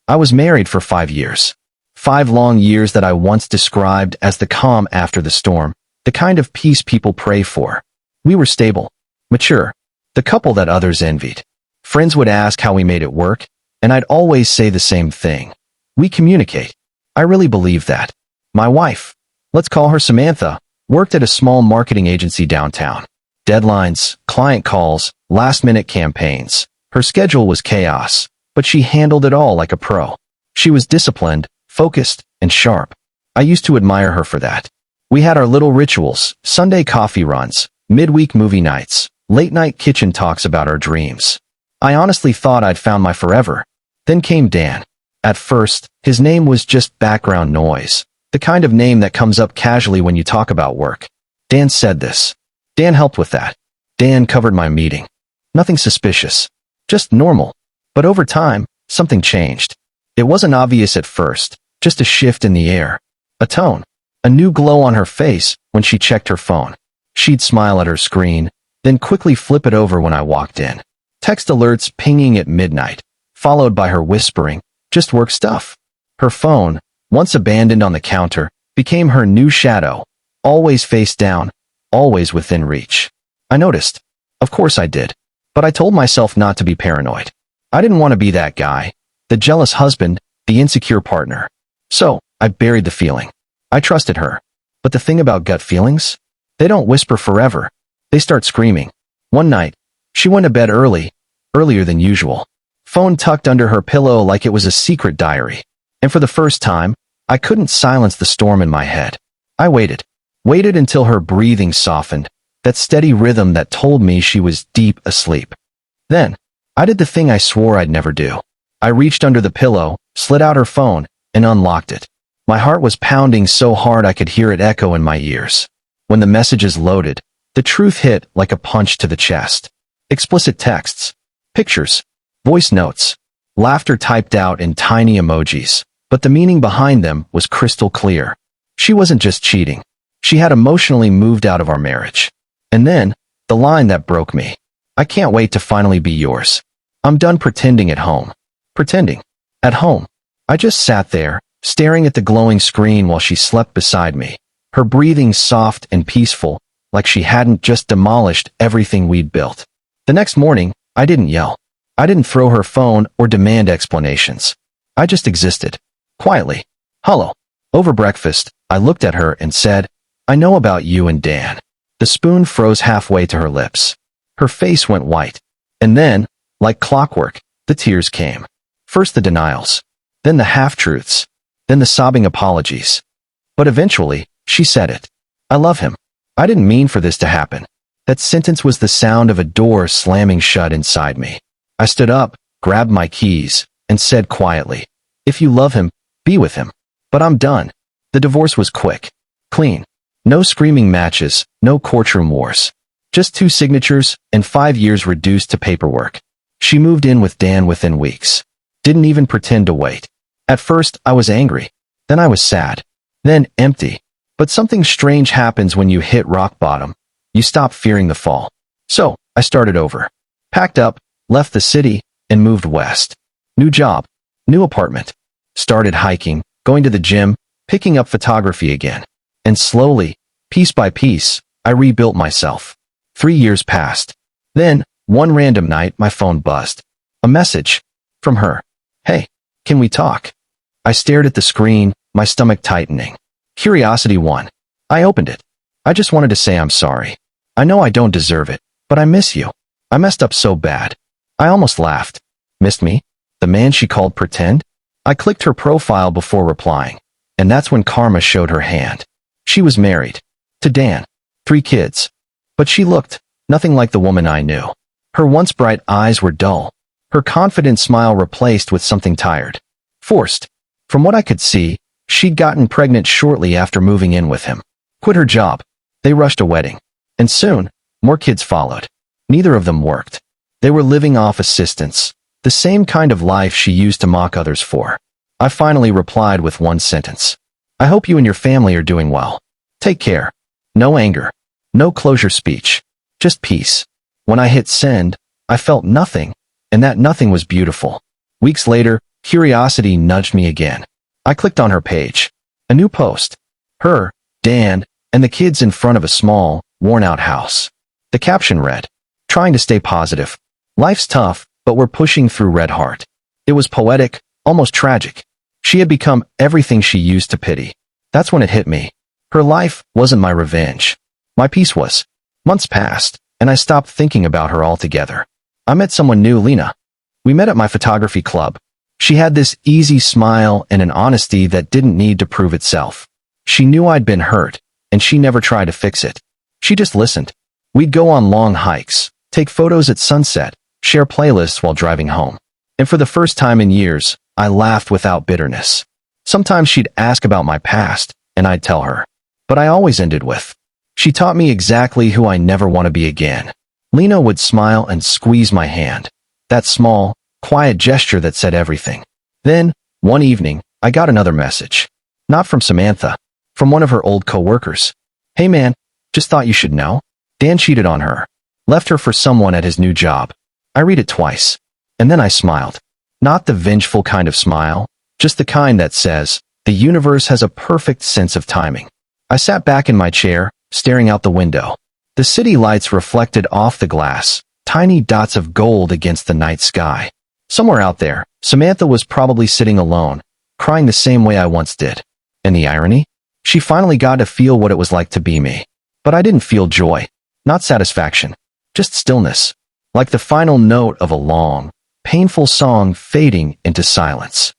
I was married for 5 years. 5 long years that I once described as the calm after the storm, the kind of peace people pray for. We were stable, mature, the couple that others envied. Friends would ask how we made it work, and I'd always say the same thing. We communicate. I really believe that. My wife, let's call her Samantha, worked at a small marketing agency downtown. Deadlines, client calls, last-minute campaigns. Her schedule was chaos, but she handled it all like a pro. She was disciplined, focused, and sharp. I used to admire her for that. We had our little rituals, Sunday coffee runs, midweek movie nights, late-night kitchen talks about our dreams. I honestly thought I'd found my forever. Then came Dan. At first, his name was just background noise, the kind of name that comes up casually when you talk about work. Dan said this. Dan helped with that. Dan covered my meeting. Nothing suspicious. Just normal. But over time, something changed. It wasn't obvious at first, just a shift in the air. A tone. A new glow on her face when she checked her phone. She'd smile at her screen, then quickly flip it over when I walked in. Text alerts pinging at midnight, followed by her whispering, just work stuff. Her phone, once abandoned on the counter, became her new shadow, always face down, always within reach. I noticed. Of course I did. But I told myself not to be paranoid. I didn't want to be that guy, the jealous husband, the insecure partner. So, I buried the feeling. I trusted her. But the thing about gut feelings? They don't whisper forever. They start screaming. One night, she went to bed early, earlier than usual. Phone tucked under her pillow like it was a secret diary. And for the first time, I couldn't silence the storm in my head. I waited. Waited until her breathing softened, that steady rhythm that told me she was deep asleep. Then, I did the thing I swore I'd never do. I reached under the pillow, slid out her phone, and unlocked it. My heart was pounding so hard I could hear it echo in my ears. When the messages loaded, the truth hit like a punch to the chest. Explicit texts, pictures, voice notes, laughter typed out in tiny emojis, but the meaning behind them was crystal clear. She wasn't just cheating. She had emotionally moved out of our marriage. And then, the line that broke me. I can't wait to finally be yours. I'm done pretending at home. Pretending. At home. I just sat there, staring at the glowing screen while she slept beside me, her breathing soft and peaceful, like she hadn't just demolished everything we'd built. The next morning, I didn't yell. I didn't throw her phone or demand explanations. I just existed. Quietly. Hollow. Over breakfast, I looked at her and said, I know about you and Dan. The spoon froze halfway to her lips. Her face went white. And then, like clockwork, the tears came. First the denials. Then the half-truths. Then the sobbing apologies. But eventually, she said it. I love him. I didn't mean for this to happen. That sentence was the sound of a door slamming shut inside me. I stood up, grabbed my keys, and said quietly, if you love him, be with him. But I'm done. The divorce was quick. Clean. No screaming matches, no courtroom wars. Just 2 signatures and 5 years reduced to paperwork. She moved in with Dan within weeks. Didn't even pretend to wait. At first, I was angry. Then I was sad. Then empty. But something strange happens when you hit rock bottom. You stop fearing the fall. So, I started over. Packed up, left the city, and moved west. New job. New apartment. Started hiking, going to the gym, picking up photography again. And slowly, piece by piece, I rebuilt myself. 3 years passed. Then, one random night, my phone buzzed. A message. From her. Hey, can we talk? I stared at the screen, my stomach tightening. Curiosity won. I opened it. I just wanted to say I'm sorry. I know I don't deserve it, but I miss you. I messed up so bad. I almost laughed. Missed me? The man she called pretend? I clicked her profile before replying, and that's when karma showed her hand. She was married. To Dan. 3 kids. But she looked nothing like the woman I knew. Her once bright eyes were dull. Her confident smile replaced with something tired. Forced. From what I could see, she'd gotten pregnant shortly after moving in with him. Quit her job. They rushed a wedding. And soon, more kids followed. Neither of them worked. They were living off assistance, the same kind of life she used to mock others for. I finally replied with one sentence. I hope you and your family are doing well. Take care. No anger. No closure speech. Just peace. When I hit send, I felt nothing, and that nothing was beautiful. Weeks later, Curiosity nudged me again. I clicked on her page. A new post. Her, Dan, and the kids in front of a small, worn-out house. The caption read, "Trying to stay positive. Life's tough, but we're pushing through red heart." It was poetic, almost tragic. She had become everything she used to pity. That's when it hit me. Her life wasn't my revenge. My peace was. Months passed, and I stopped thinking about her altogether. I met someone new, Lena. We met at my photography club. She had this easy smile and an honesty that didn't need to prove itself. She knew I'd been hurt, and she never tried to fix it. She just listened. We'd go on long hikes, take photos at sunset, share playlists while driving home. And for the first time in years, I laughed without bitterness. Sometimes she'd ask about my past, and I'd tell her. But I always ended with, "She taught me exactly who I never want to be again." Lena would smile and squeeze my hand. That small, quiet gesture that said everything. Then, one evening, I got another message. Not from Samantha. From one of her old co-workers. "Hey man, just thought you should know. Dan cheated on her. Left her for someone at his new job." I read it twice. And then I smiled. Not the vengeful kind of smile, just the kind that says, the universe has a perfect sense of timing. I sat back in my chair, staring out the window. The city lights reflected off the glass, tiny dots of gold against the night sky. Somewhere out there, Samantha was probably sitting alone, crying the same way I once did. And the irony? She finally got to feel what it was like to be me. But I didn't feel joy. Not satisfaction. Just stillness. Like the final note of a long, painful song fading into silence.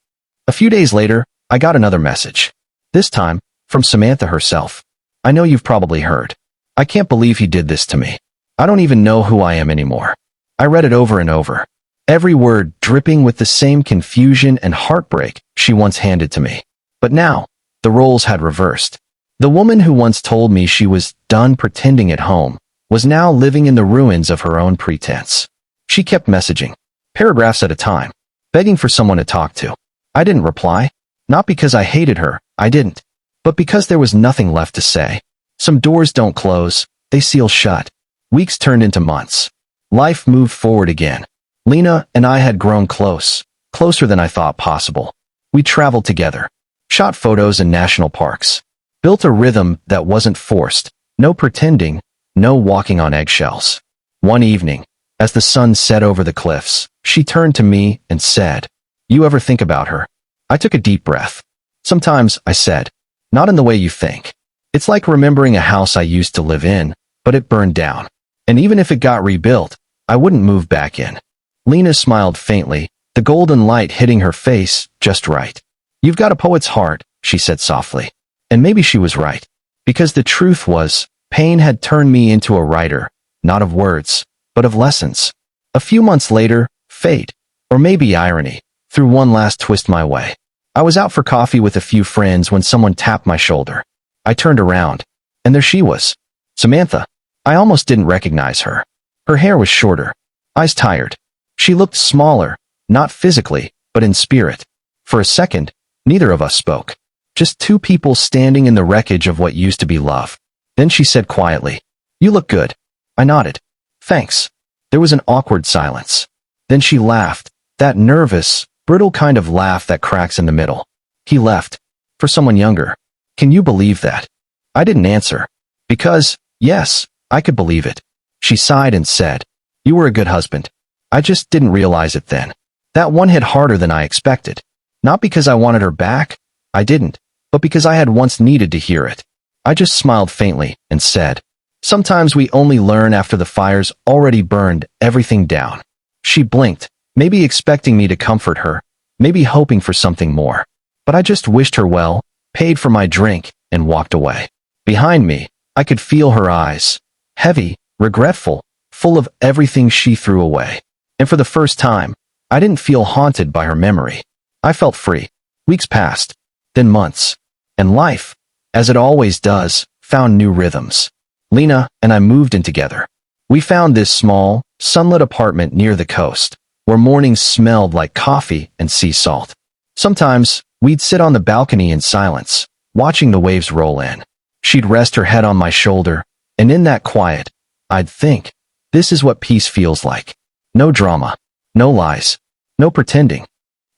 A few days later, I got another message. This time, from Samantha herself. "I know you've probably heard. I can't believe he did this to me. I don't even know who I am anymore." I read it over and over. Every word dripping with the same confusion and heartbreak she once handed to me. But now, the roles had reversed. The woman who once told me she was done pretending at home was now living in the ruins of her own pretense. She kept messaging, paragraphs at a time, begging for someone to talk to. I didn't reply. Not because I hated her, I didn't. But because there was nothing left to say. Some doors don't close, they seal shut. Weeks turned into months. Life moved forward again. Lena and I had grown close, closer than I thought possible. We traveled together, shot photos in national parks, built a rhythm that wasn't forced, no pretending, no walking on eggshells. One evening, as the sun set over the cliffs, she turned to me and said, "You ever think about her?" I took a deep breath. "Sometimes," I said. "Not in the way you think. It's like remembering a house I used to live in, but it burned down. And even if it got rebuilt, I wouldn't move back in." Lena smiled faintly, the golden light hitting her face just right. "You've got a poet's heart," she said softly. And maybe she was right. Because the truth was, pain had turned me into a writer, not of words, but of lessons. A few months later, fate, or maybe irony, threw one last twist my way. I was out for coffee with a few friends when someone tapped my shoulder. I turned around, and there she was. Samantha. I almost didn't recognize her. Her hair was shorter, eyes tired. She looked smaller, not physically, but in spirit. For a second, neither of us spoke. Just two people standing in the wreckage of what used to be love. Then she said quietly, "You look good." I nodded. "Thanks." There was an awkward silence. Then she laughed, that nervous, brittle kind of laugh that cracks in the middle. "He left. For someone younger. Can you believe that?" I didn't answer. Because, yes, I could believe it. She sighed and said, "You were a good husband. I just didn't realize it then." That one hit harder than I expected. Not because I wanted her back. I didn't. But because I had once needed to hear it. I just smiled faintly and said, "Sometimes we only learn after the fire's already burned everything down." She blinked, maybe expecting me to comfort her, maybe hoping for something more. But I just wished her well, paid for my drink, and walked away. Behind me, I could feel her eyes, heavy, regretful, full of everything she threw away. And for the first time, I didn't feel haunted by her memory. I felt free. Weeks passed, then months. And life, as it always does, found new rhythms. Lena and I moved in together. We found this small, sunlit apartment near the coast, where mornings smelled like coffee and sea salt. Sometimes, we'd sit on the balcony in silence, watching the waves roll in. She'd rest her head on my shoulder, and in that quiet, I'd think, this is what peace feels like. No drama, no lies, no pretending.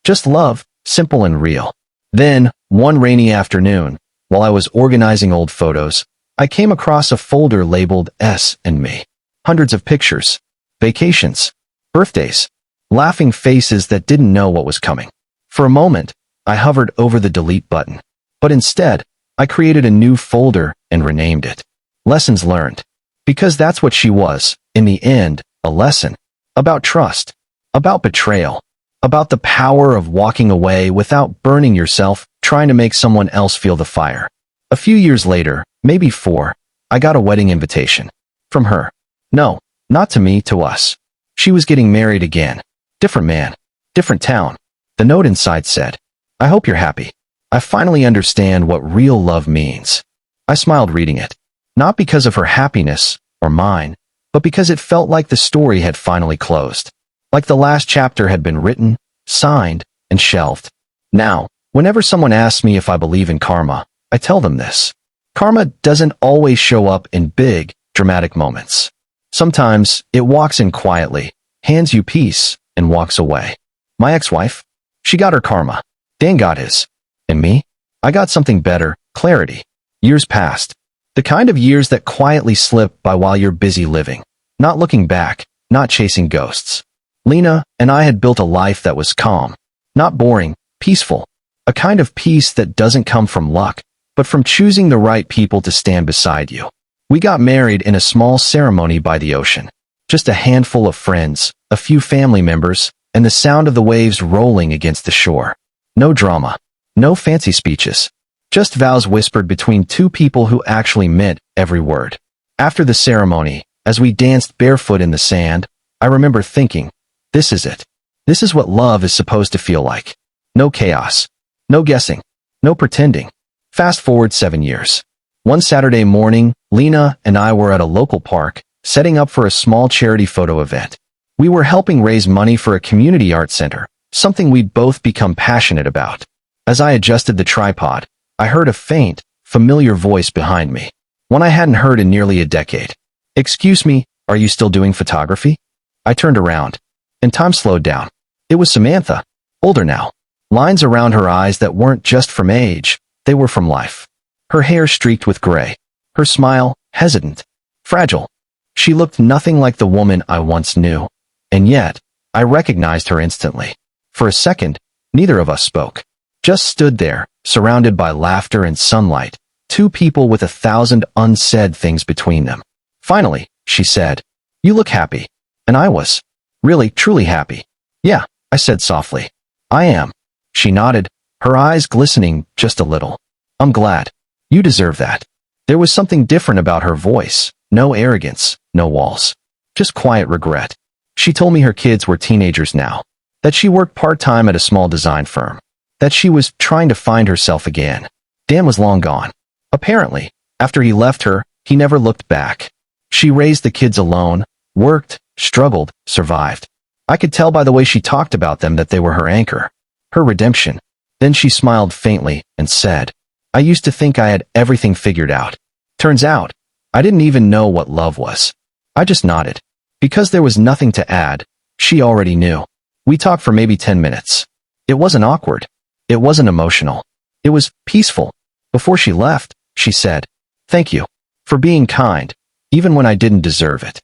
Just love, simple and real. Then, one rainy afternoon, while I was organizing old photos, I came across a folder labeled S and Me. Hundreds of pictures, vacations, birthdays, laughing faces that didn't know what was coming. For a moment, I hovered over the delete button, but instead, I created a new folder and renamed it Lessons Learned. Because that's what she was, in the end, a lesson. About trust. About betrayal. About the power of walking away without burning yourself trying to make someone else feel the fire. A few years later, maybe 4, I got a wedding invitation. From her. No, not to me, to us. She was getting married again. Different man. Different town. The note inside said, I hope you're happy. I finally understand what real love means. I smiled reading it. Not because of her happiness, or mine, but because it felt like the story had finally closed. Like the last chapter had been written, signed, and shelved. Now, whenever someone asks me if I believe in karma, I tell them this. Karma doesn't always show up in big, dramatic moments. Sometimes, it walks in quietly, hands you peace, and walks away. My ex-wife? She got her karma. Dan got his. And me? I got something better, clarity. Years passed. The kind of years that quietly slip by while you're busy living. Not looking back, not chasing ghosts. Lena and I had built a life that was calm. Not boring, peaceful. A kind of peace that doesn't come from luck, but from choosing the right people to stand beside you. We got married in a small ceremony by the ocean. Just a handful of friends, a few family members, and the sound of the waves rolling against the shore. No drama. No fancy speeches. Just vows whispered between 2 people who actually meant every word. After the ceremony, as we danced barefoot in the sand, I remember thinking, this is it. This is what love is supposed to feel like. No chaos. No guessing. No pretending. Fast forward 7 years. One Saturday morning, Lena and I were at a local park, setting up for a small charity photo event. We were helping raise money for a community art center, something we'd both become passionate about. As I adjusted the tripod, I heard a faint, familiar voice behind me. One I hadn't heard in nearly a decade. Excuse me, are you still doing photography? I turned around, and time slowed down. It was Samantha, older now. Lines around her eyes that weren't just from age, they were from life. Her hair streaked with gray. Her smile, hesitant, fragile. She looked nothing like the woman I once knew. And yet, I recognized her instantly. For a second, neither of us spoke. Just stood there, surrounded by laughter and sunlight, 2 people with 1,000 unsaid things between them. Finally, she said, you look happy. And I was. Really, truly happy. Yeah, I said softly. I am. She nodded, her eyes glistening just a little. I'm glad. You deserve that. There was something different about her voice. No arrogance, no walls. Just quiet regret. She told me her kids were teenagers now. That she worked part-time at a small design firm. That she was trying to find herself again. Dan was long gone. Apparently, after he left her, he never looked back. She raised the kids alone, worked, struggled, survived. I could tell by the way she talked about them that they were her anchor. Her redemption. Then she smiled faintly and said, I used to think I had everything figured out. Turns out, I didn't even know what love was. I just nodded. Because there was nothing to add, she already knew. We talked for maybe 10 minutes. It wasn't awkward. It wasn't emotional. It was peaceful. Before she left, she said, thank you for being kind, even when I didn't deserve it.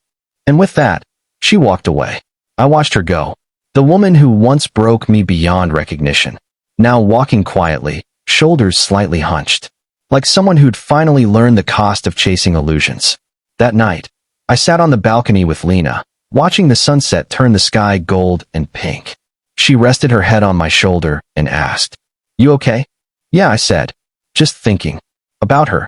And with that, she walked away. I watched her go. The woman who once broke me beyond recognition. Now walking quietly, shoulders slightly hunched. Like someone who'd finally learned the cost of chasing illusions. That night, I sat on the balcony with Lena, watching the sunset turn the sky gold and pink. She rested her head on my shoulder and asked, you okay? Yeah, I said. Just thinking. About her.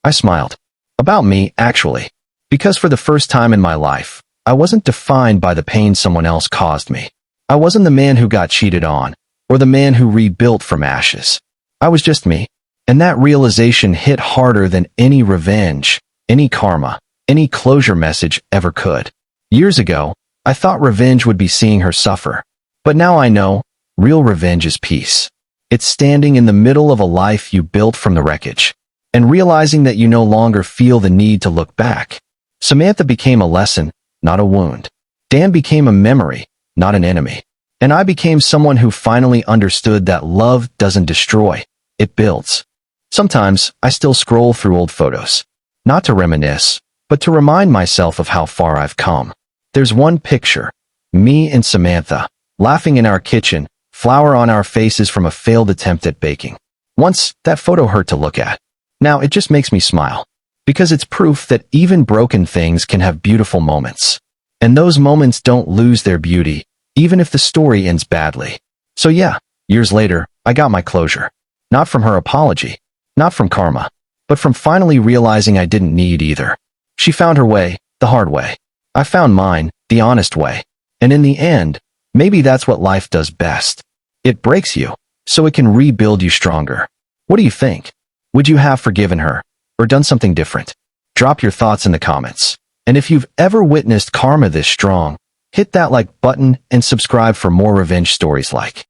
I smiled. About me, actually. Because for the first time in my life, I wasn't defined by the pain someone else caused me. I wasn't the man who got cheated on, or the man who rebuilt from ashes. I was just me. And that realization hit harder than any revenge, any karma, any closure message ever could. Years ago, I thought revenge would be seeing her suffer. But now I know, real revenge is peace. It's standing in the middle of a life you built from the wreckage, and realizing that you no longer feel the need to look back. Samantha became a lesson, not a wound. Dan became a memory, not an enemy. And I became someone who finally understood that love doesn't destroy, it builds. Sometimes I still scroll through old photos, not to reminisce, but to remind myself of how far I've come. There's one picture, me and Samantha, laughing in our kitchen, flour on our faces from a failed attempt at baking. Once, that photo hurt to look at. Now it just makes me smile, because it's proof that even broken things can have beautiful moments. And those moments don't lose their beauty, even if the story ends badly. So yeah, years later, I got my closure. Not from her apology, not from karma, but from finally realizing I didn't need either. She found her way, the hard way. I found mine, the honest way. And in the end, maybe that's what life does best. It breaks you, so it can rebuild you stronger. What do you think? Would you have forgiven her, or done something different? Drop your thoughts in the comments. And if you've ever witnessed karma this strong, hit that like button and subscribe for more revenge stories like